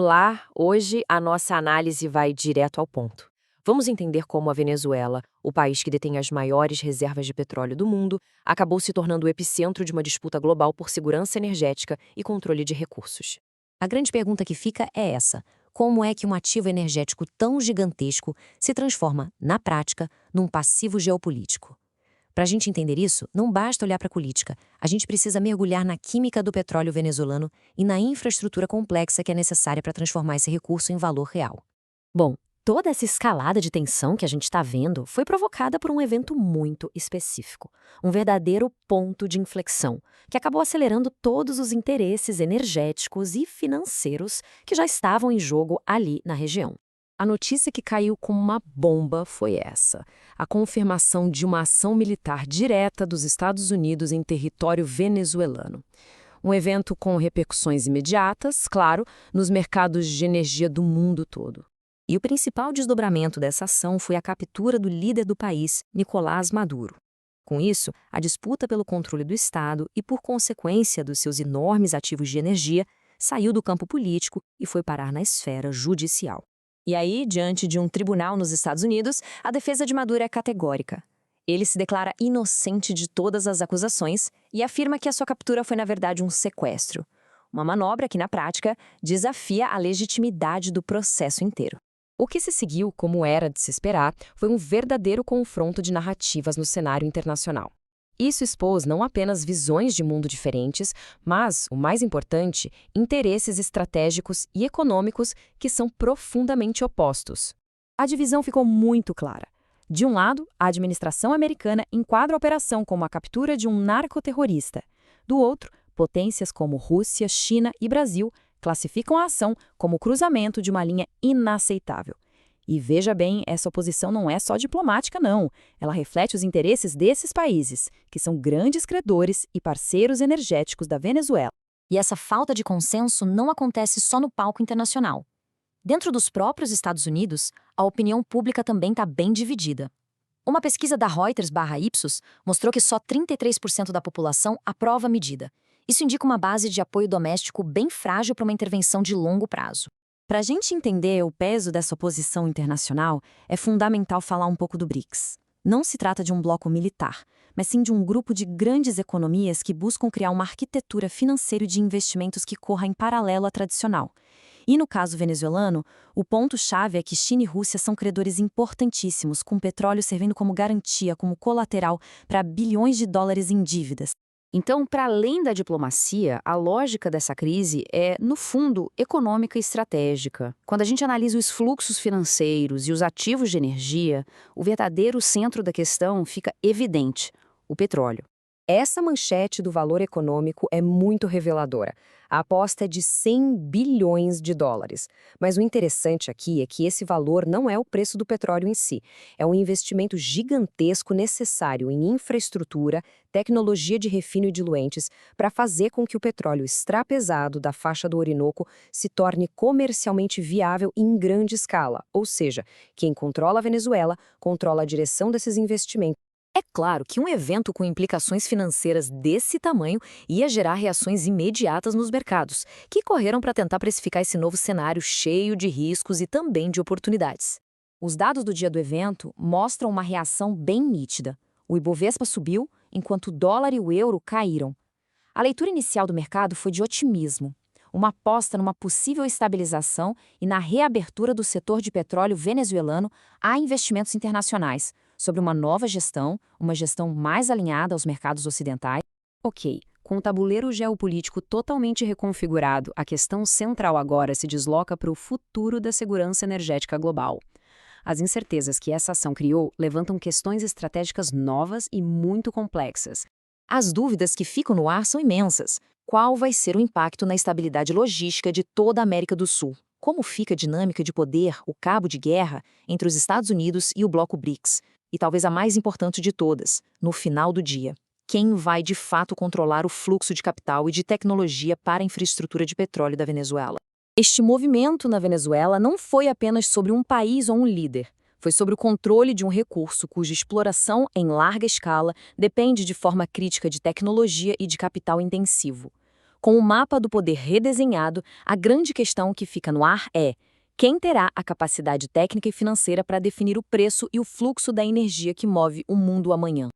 Olá, hoje a nossa análise vai direto ao ponto. Vamos entender como a Venezuela, o país que detém as maiores reservas de petróleo do mundo, acabou se tornando o epicentro de uma disputa global por segurança energética e controle de recursos. A grande pergunta que fica é essa: como é que um ativo energético tão gigantesco se transforma, na prática, num passivo geopolítico? Para a gente entender isso, não basta olhar para a política, a gente precisa mergulhar na química do petróleo venezuelano e na infraestrutura complexa que é necessária para transformar esse recurso em valor real. Bom, toda essa escalada de tensão que a gente está vendo foi provocada por um evento muito específico, um verdadeiro ponto de inflexão, que acabou acelerando todos os interesses energéticos e financeiros que já estavam em jogo ali na região. A notícia que caiu como uma bomba foi essa: a confirmação de uma ação militar direta dos Estados Unidos em território venezuelano. Um evento com repercussões imediatas, claro, nos mercados de energia do mundo todo. E o principal desdobramento dessa ação foi a captura do líder do país, Nicolás Maduro. Com isso, a disputa pelo controle do Estado e, por consequência dos seus enormes ativos de energia, saiu do campo político e foi parar na esfera judicial. E aí, diante de um tribunal nos Estados Unidos, a defesa de Maduro é categórica. Ele se declara inocente de todas as acusações e afirma que a sua captura foi, na verdade, um sequestro. Uma manobra que, na prática, desafia a legitimidade do processo inteiro. O que se seguiu, como era de se esperar, foi um verdadeiro confronto de narrativas no cenário internacional. Isso expôs não apenas visões de mundo diferentes, mas, o mais importante, interesses estratégicos e econômicos que são profundamente opostos. A divisão ficou muito clara. De um lado, a administração americana enquadra a operação como a captura de um narcoterrorista. Do outro, potências como Rússia, China e Brasil classificam a ação como o cruzamento de uma linha inaceitável. E veja bem, essa oposição não é só diplomática, não. Ela reflete os interesses desses países, que são grandes credores e parceiros energéticos da Venezuela. E essa falta de consenso não acontece só no palco internacional. Dentro dos próprios Estados Unidos, a opinião pública também está bem dividida. Uma pesquisa da Reuters/Ipsos mostrou que só 33% da população aprova a medida. Isso indica uma base de apoio doméstico bem frágil para uma intervenção de longo prazo. Para a gente entender o peso dessa oposição internacional, é fundamental falar um pouco do BRICS. Não se trata de um bloco militar, mas sim de um grupo de grandes economias que buscam criar uma arquitetura financeira de investimentos que corra em paralelo à tradicional. E no caso venezuelano, o ponto-chave é que China e Rússia são credores importantíssimos, com petróleo servindo como garantia, como colateral para bilhões de dólares em dívidas. Então, para além da diplomacia, a lógica dessa crise é, no fundo, econômica e estratégica. Quando a gente analisa os fluxos financeiros e os ativos de energia, o verdadeiro centro da questão fica evidente: o petróleo. Essa manchete do valor econômico é muito reveladora. A aposta é de 100 bilhões de dólares. Mas o interessante aqui é que esse valor não é o preço do petróleo em si. É um investimento gigantesco necessário em infraestrutura, tecnologia de refino e diluentes para fazer com que o petróleo extrapesado da faixa do Orinoco se torne comercialmente viável em grande escala. Ou seja, quem controla a Venezuela controla a direção desses investimentos. É claro que um evento com implicações financeiras desse tamanho ia gerar reações imediatas nos mercados, que correram para tentar precificar esse novo cenário cheio de riscos e também de oportunidades. Os dados do dia do evento mostram uma reação bem nítida. O Ibovespa subiu, enquanto o dólar e o euro caíram. A leitura inicial do mercado foi de otimismo, uma aposta numa possível estabilização e na reabertura do setor de petróleo venezuelano a investimentos internacionais, sobre uma nova gestão, uma gestão mais alinhada aos mercados ocidentais. Ok, com o tabuleiro geopolítico totalmente reconfigurado, a questão central agora se desloca para o futuro da segurança energética global. As incertezas que essa ação criou levantam questões estratégicas novas e muito complexas. As dúvidas que ficam no ar são imensas. Qual vai ser o impacto na estabilidade logística de toda a América do Sul? Como fica a dinâmica de poder, o cabo de guerra, entre os Estados Unidos e o bloco BRICS? E talvez a mais importante de todas, no final do dia: quem vai de fato controlar o fluxo de capital e de tecnologia para a infraestrutura de petróleo da Venezuela? Este movimento na Venezuela não foi apenas sobre um país ou um líder. Foi sobre o controle de um recurso cuja exploração em larga escala depende de forma crítica de tecnologia e de capital intensivo. Com o mapa do poder redesenhado, a grande questão que fica no ar é: quem terá a capacidade técnica e financeira para definir o preço e o fluxo da energia que move o mundo amanhã?